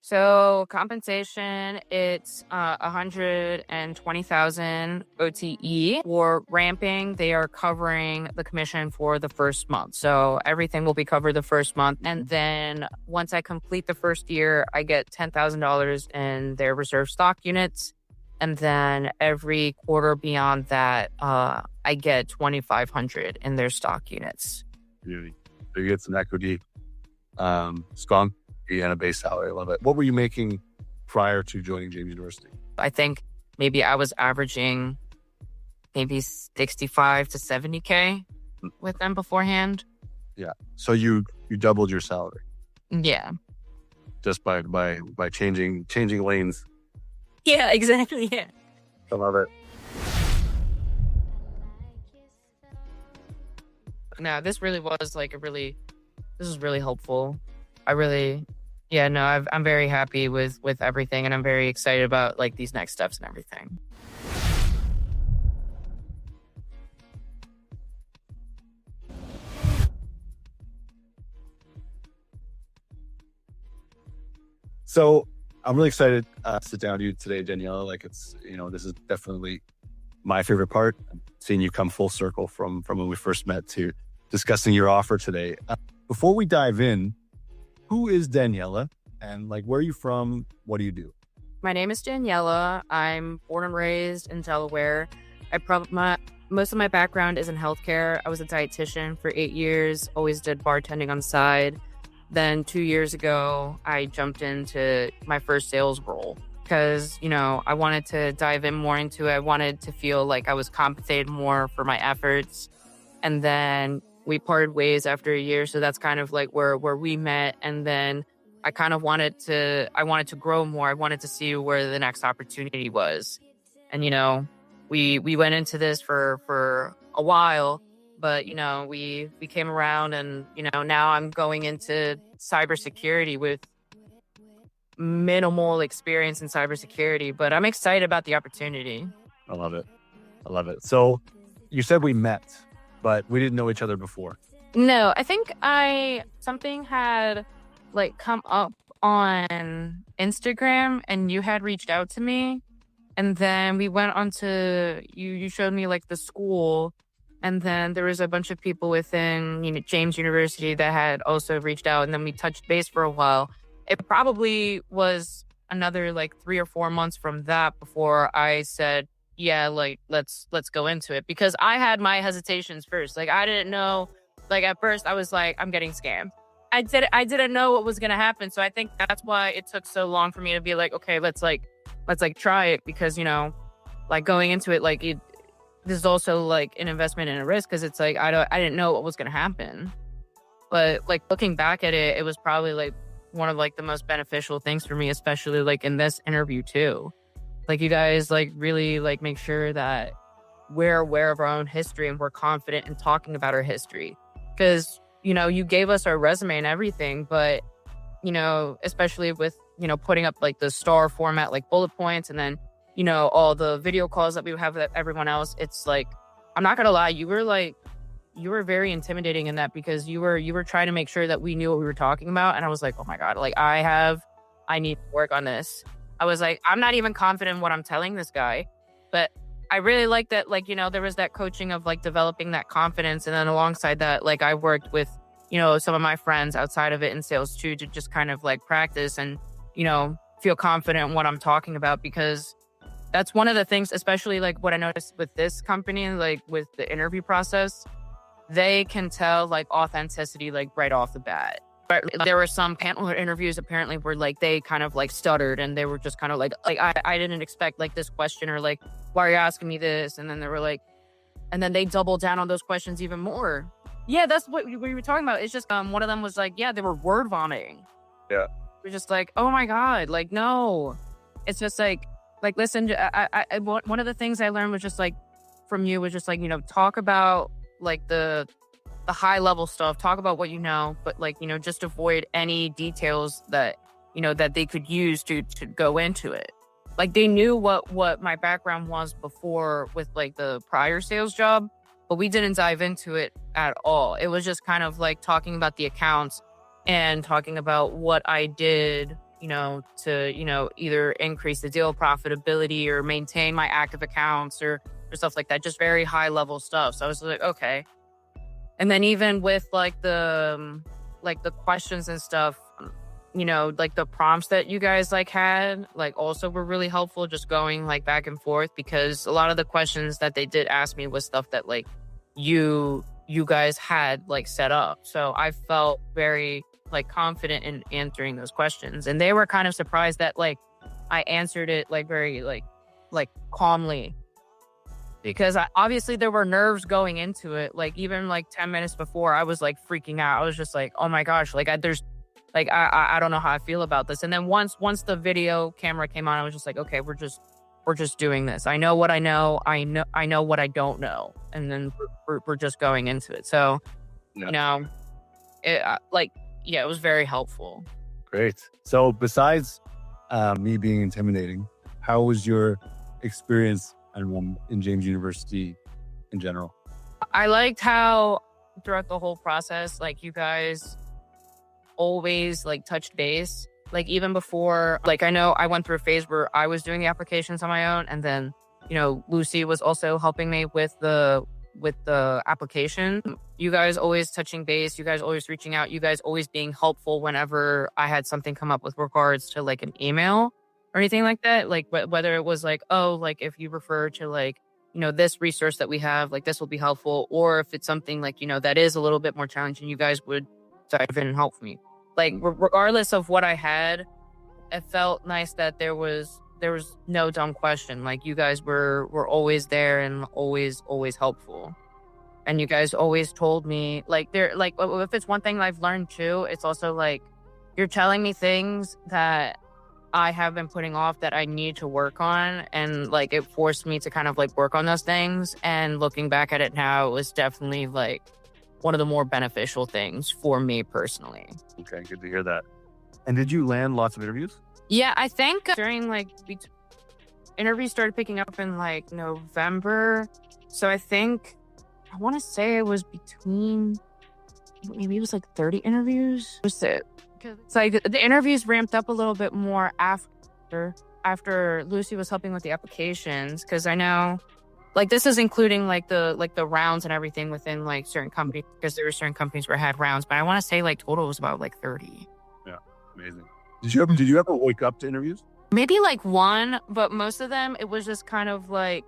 So compensation, it's 120,000 OTE. For ramping, they are covering the commission for the first month. So everything will be covered the first month. And then once I complete the first year, I get $10,000 in their reserve stock units. And then every quarter beyond that, I get 2,500 in their stock units. Really? So you get some equity, skunk, and a base salary. I love it. What were you making prior to joining James University? I think maybe I was averaging maybe 65 to 70K with them beforehand. Yeah. So you doubled your salary Yeah. just by changing lanes. Yeah, exactly. Yeah. I love it. No, this really was like this was really helpful. I'm very happy with everything, and I'm very excited about like these next steps and everything. So I'm really excited to sit down with you today, Daniela. Like this is definitely my favorite part. Seeing you come full circle from when we first met to discussing your offer today. Before we dive in, who is Daniela and like, where are you from? What do you do? My name is Daniela. I'm born and raised in Delaware. Most of my background is in healthcare. I was a dietitian for 8 years, always did bartending on the side. Then 2 years ago, I jumped into my first sales role because, I wanted to dive in more into it. I wanted to feel like I was compensated more for my efforts. And then we parted ways after a year. So that's kind of like where we met. And then I wanted to grow more. I wanted to see where the next opportunity was. And, we went into this for a while, but, we came around and, now I'm going into cybersecurity with minimal experience in cybersecurity, but I'm excited about the opportunity. I love it. So you said we met, but we didn't know each other before. No, I think something had like come up on Instagram and you had reached out to me, and then we went on to you showed me like the Skool, and then there was a bunch of people within James University that had also reached out, and then we touched base for a while. It probably was another like 3 or 4 months from that before I said, yeah, like let's go into it, because I had my hesitations first. Like I didn't know, like at first I was like, I'm getting scammed. I didn't know what was going to happen. So I think that's why it took so long for me to be like, okay, let's try it, because, like going into it, like this is also like an investment and a risk, because it's like, I didn't know what was going to happen. But like looking back at it, it was probably like one of like the most beneficial things for me, especially like in this interview too. Like you guys like really like make sure that we're aware of our own history and we're confident in talking about our history. Because, you gave us our resume and everything, but, especially with, putting up like the star format, like bullet points, and then, all the video calls that we have with everyone else. It's like, I'm not going to lie, you were very intimidating in that, because you were trying to make sure that we knew what we were talking about. And I was like, oh my God, like I need to work on this. I was like, I'm not even confident in what I'm telling this guy, but I really like that, like, there was that coaching of like developing that confidence. And then alongside that, like I worked with, some of my friends outside of it in sales too, to just kind of like practice and, feel confident in what I'm talking about, because that's one of the things, especially like what I noticed with this company, like with the interview process, they can tell like authenticity, like right off the bat. But there were some panel interviews apparently where like they kind of like stuttered, and they were just kind of like I didn't expect like this question, or like, why are you asking me this? And then they were like, and then they doubled down on those questions even more. Yeah, that's what we were talking about. It's just one of them was like, yeah, they were word vomiting. Yeah. We're just like, oh my God, like no. It's just like listen, one of the things I learned was just like from you was just like, talk about like the high level stuff, talk about what but like, just avoid any details that, that they could use to go into it. Like they knew what my background was before with like the prior sales job, but we didn't dive into it at all. It was just kind of like talking about the accounts and talking about what I did, to either increase the deal profitability or maintain my active accounts or stuff like that. Just very high level stuff. So I was like, okay. And then even with like the questions and stuff, like the prompts that you guys like had, like also were really helpful, just going like back and forth, because a lot of the questions that they did ask me was stuff that like you guys had like set up. So I felt very like confident in answering those questions, and they were kind of surprised that like I answered it like very like calmly, because obviously there were nerves going into it. Like even like 10 minutes before, I was like freaking out. I was just like, oh my gosh, like I don't know how I feel about this. And then once the video camera came on, I was just like, okay, we're just doing this. I know what I know. I know what I don't know. And then we're just going into it. So, Yeah. it was very helpful. Great. So besides me being intimidating, how was your experience in James University in general? I liked how throughout the whole process, like you guys always like touched base. Like even before, like I know I went through a phase where I was doing the applications on my own, and then Lucy was also helping me with the application. You guys always touching base, you guys always reaching out, you guys always being helpful whenever I had something come up with regards to like an email or anything like that. Like whether it was like, oh, like if you refer to like this resource that we have, like this will be helpful, or if it's something like that is a little bit more challenging, you guys would dive in and help me. Like regardless of what I had, it felt nice that there was no dumb question. Like you guys were always there and always helpful, and you guys always told me like if it's one thing I've learned too, it's also like you're telling me things that I have been putting off that I need to work on, and like it forced me to kind of like work on those things. And looking back at it now, it was definitely like one of the more beneficial things for me personally. Okay, good to hear that. And did you land lots of interviews? Yeah, I think during like interviews started picking up in like November. So I want to say it was between, maybe it was like 30 interviews. Was it? Because it's like the interviews ramped up a little bit more after Lucy was helping with the applications. Because I know, like this is including like the rounds and everything within like certain companies, because there were certain companies where I had rounds. But I want to say like total was about like 30. Yeah, amazing. Did you ever wake up to interviews? Maybe like one, but most of them, it was just kind of like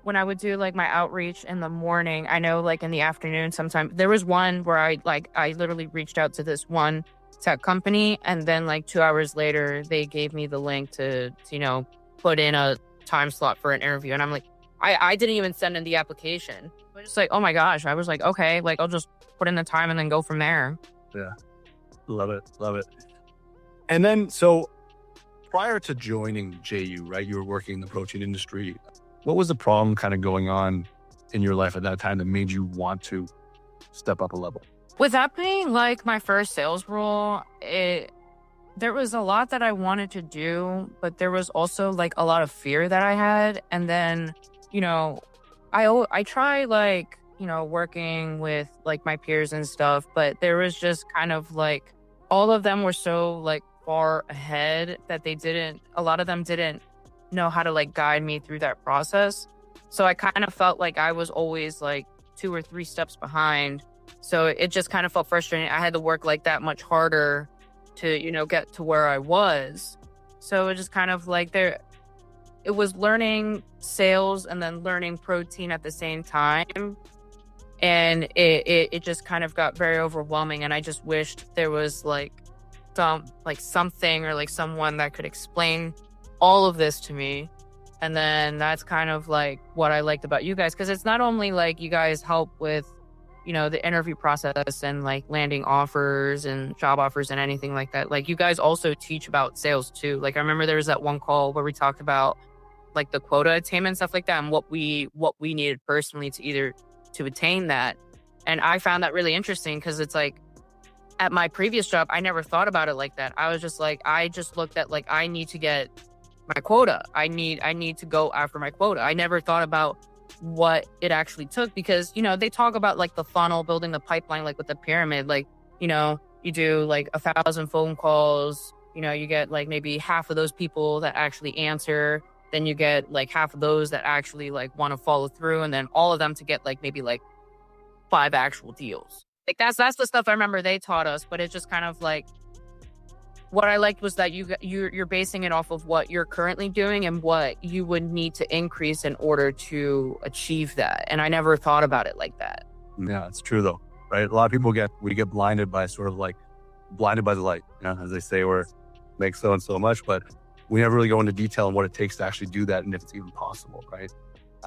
when I would do like my outreach in the morning. I know like in the afternoon sometimes. There was one where I literally reached out to this one tech company, and then like 2 hours later they gave me the link to put in a time slot for an interview. And I'm like, I didn't even send in the application. I was just like, oh my gosh. I was like, okay, like I'll just put in the time and then go from there. Yeah. Love it. And then, so prior to joining JU, right, you were working in the protein industry. What was the problem kind of going on in your life at that time that made you want to step up a level? With that being like my first sales role, there was a lot that I wanted to do, but there was also like a lot of fear that I had. And then, I try like, working with like my peers and stuff, but there was just kind of like, all of them were so like far ahead that a lot of them didn't know how to like guide me through that process. So I kind of felt like I was always like 2 or 3 steps behind. So it just kind of felt frustrating. I had to work like that much harder to, get to where I was. So it just kind of like it was learning sales and then learning protein at the same time. And it just kind of got very overwhelming. And I just wished there was like something or like someone that could explain all of this to me. And then that's kind of like what I liked about you guys, because it's not only like you guys help with the interview process and like landing offers and job offers and anything like that. Like you guys also teach about sales too. Like I remember there was that one call where we talked about like the quota attainment and stuff like that, and what we needed personally to attain that. And I found that really interesting, because it's like at my previous job, I never thought about it like that. I was just like, I just looked at like, I need to get my quota. I need to go after my quota. I never thought about what it actually took, because, they talk about like the funnel, building the pipeline, like with the pyramid, like, you do like 1,000 phone calls, you get like maybe half of those people that actually answer. Then you get like half of those that actually like want to follow through, and then all of them to get like maybe like 5 actual deals. Like that's the stuff I remember they taught us, but it's just kind of like what I liked was that you're basing it off of what you're currently doing and what you would need to increase in order to achieve that. And I never thought about it like that. Yeah, it's true though, right? A lot of people get blinded by sort of like blinded by the light, as they say, where make so and so much, but we never really go into detail on what it takes to actually do that and if it's even possible, right?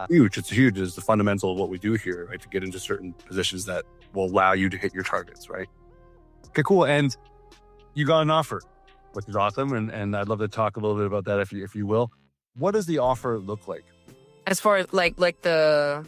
It's huge. It's the fundamental of what we do here, right? To get into certain positions that will allow you to hit your targets, right? Okay, cool. And you got an offer, which is awesome. And I'd love to talk a little bit about that if you will. What does the offer look like? As far as like the...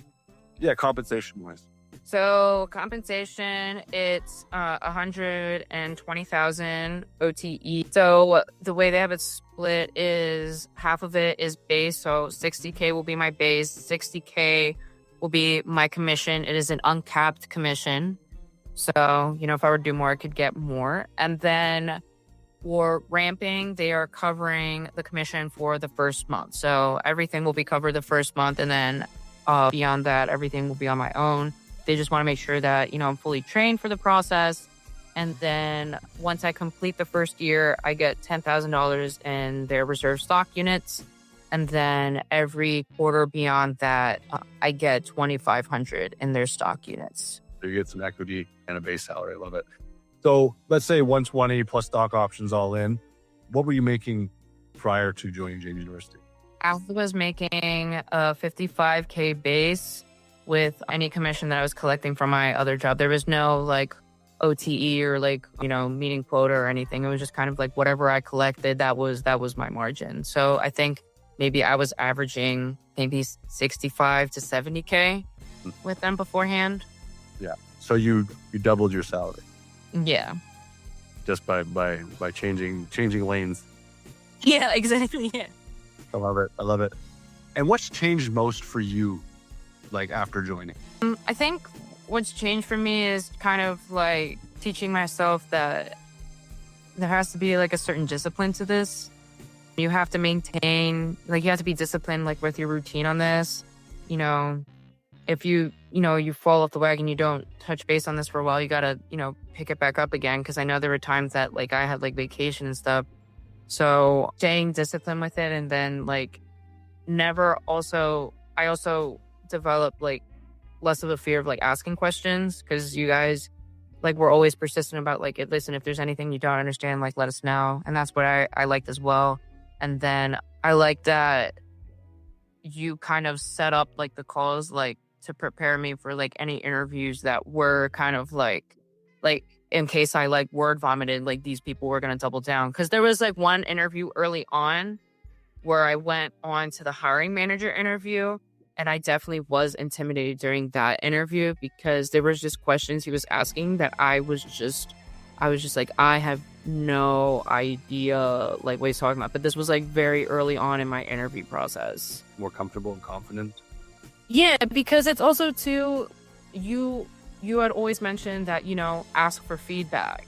Yeah, compensation wise. So compensation, it's 120,000 OTE. So the way they have it split is half of it is base. So 60K will be my base. 60K will be my commission. It is an uncapped commission. So, if I were to do more, I could get more. And then for ramping, they are covering the commission for the first month. So everything will be covered the first month. And then beyond that, everything will be on my own. They just want to make sure that, I'm fully trained for the process. And then once I complete the first year, I get $10,000 in their reserve stock units. And then every quarter beyond that, I get $2,500 in their stock units. So you get some equity and a base salary. I love it. So let's say 120 plus stock options all in. What were you making prior to joining James University? I was making a 55K base with any commission that I was collecting from my other job. There was no like OTE or like, meeting quota or anything. It was just kind of like whatever I collected, that was my margin. So I think maybe I was averaging maybe 65 to 70K with them beforehand. Yeah. So you doubled your salary. Yeah. Just by changing lanes. Yeah, exactly. Yeah. I love it. And what's changed most for you, like after joining? I think what's changed for me is kind of like teaching myself that there has to be like a certain discipline to this. You have to maintain, like you have to be disciplined like with your routine on this. If you fall off the wagon, you don't touch base on this for a while, you gotta, pick it back up again. Cause I know there were times that like I had like vacation and stuff. So staying disciplined with it, and then like I also developed like less of a fear of like asking questions, because you guys like were always persistent about like, listen, if there's anything you don't understand, like let us know. And that's what I liked as well. And then I like that you kind of set up like the calls like to prepare me for like any interviews that were kind of like in case I like word vomited, like these people were going to double down. Because there was like one interview early on where I went on to the hiring manager interview, and I definitely was intimidated during that interview because there was just questions he was asking that I was just like, I have no idea like what he's talking about. But this was like very early on in my interview process. More comfortable and confident? Yeah, because it's also too, you had always mentioned that, ask for feedback.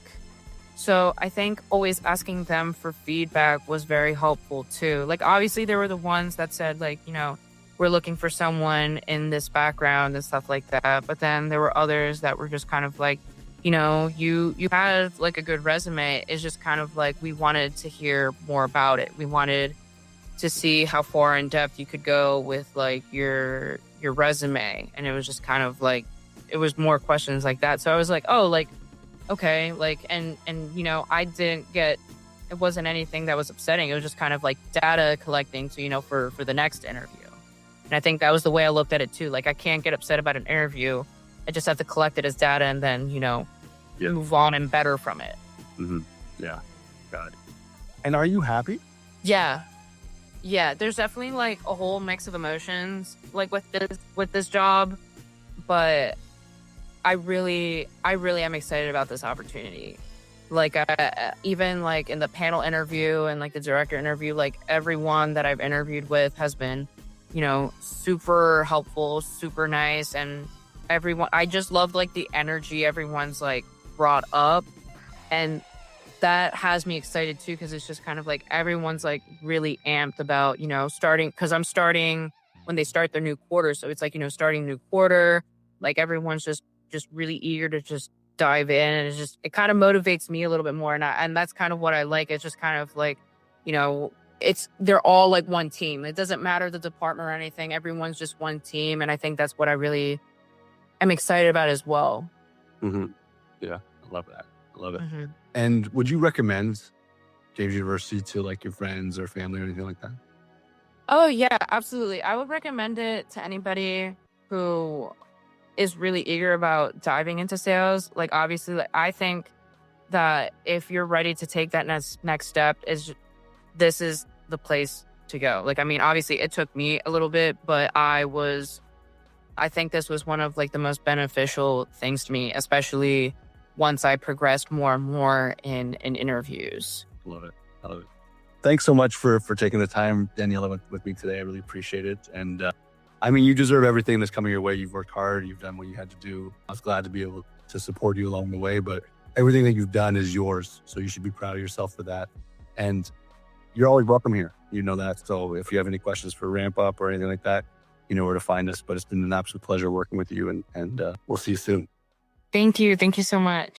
So I think always asking them for feedback was very helpful too. Like obviously there were the ones that said like, we're looking for someone in this background and stuff like that. But then there were others that were just kind of like, you had like a good resume. It's just kind of like we wanted to hear more about it. We wanted to see how far in depth you could go with like your resume. And it was just kind of like, it was more questions like that. So I was like, oh, like, okay. Like, and I didn't get, it wasn't anything that was upsetting. It was just kind of like data collecting to, for the next interview. And I think that was the way I looked at it too. Like I can't get upset about an interview. I just have to collect it as data and then, move on and better from it. Mm-hmm. Yeah. Got it. And are you happy? Yeah. Yeah. There's definitely like a whole mix of emotions like with this job, but I really am excited about this opportunity. Like even like in the panel interview and like the director interview, like everyone that I've interviewed with has been, super helpful, super nice. And everyone, I just love like the energy everyone's like brought up. And that has me excited too, because it's just kind of like everyone's like really amped about, starting, because I'm starting when they start their new quarter. So it's like, starting new quarter, like everyone's just really eager to just dive in. And it kind of motivates me a little bit more. And that's kind of what I like. It's just kind of like, they're all like one team. It doesn't matter the department or anything. Everyone's just one team. And I think that's what I really am excited about as well. Mm-hmm. Yeah, I love that. I love it. Mm-hmm. And would you recommend James University to like your friends or family or anything like that? Oh, yeah, absolutely. I would recommend it to anybody who is really eager about diving into sales. Like, obviously, like, I think that if you're ready to take that next step, this is the place to go. Like, I mean, obviously, it took me a little bit, but I think this was one of like the most beneficial things to me, especially once I progressed more and more in interviews. Love it. I love it. Thanks so much for taking the time, Daniela, with me today. I really appreciate it. And I mean, you deserve everything that's coming your way. You've worked hard. You've done what you had to do. I was glad to be able to support you along the way, but everything that you've done is yours. So you should be proud of yourself for that. And you're always welcome here. You know that. So if you have any questions for Ramp Up or anything like that, you know where to find us. But it's been an absolute pleasure working with you, and we'll see you soon. Thank you. Thank you so much.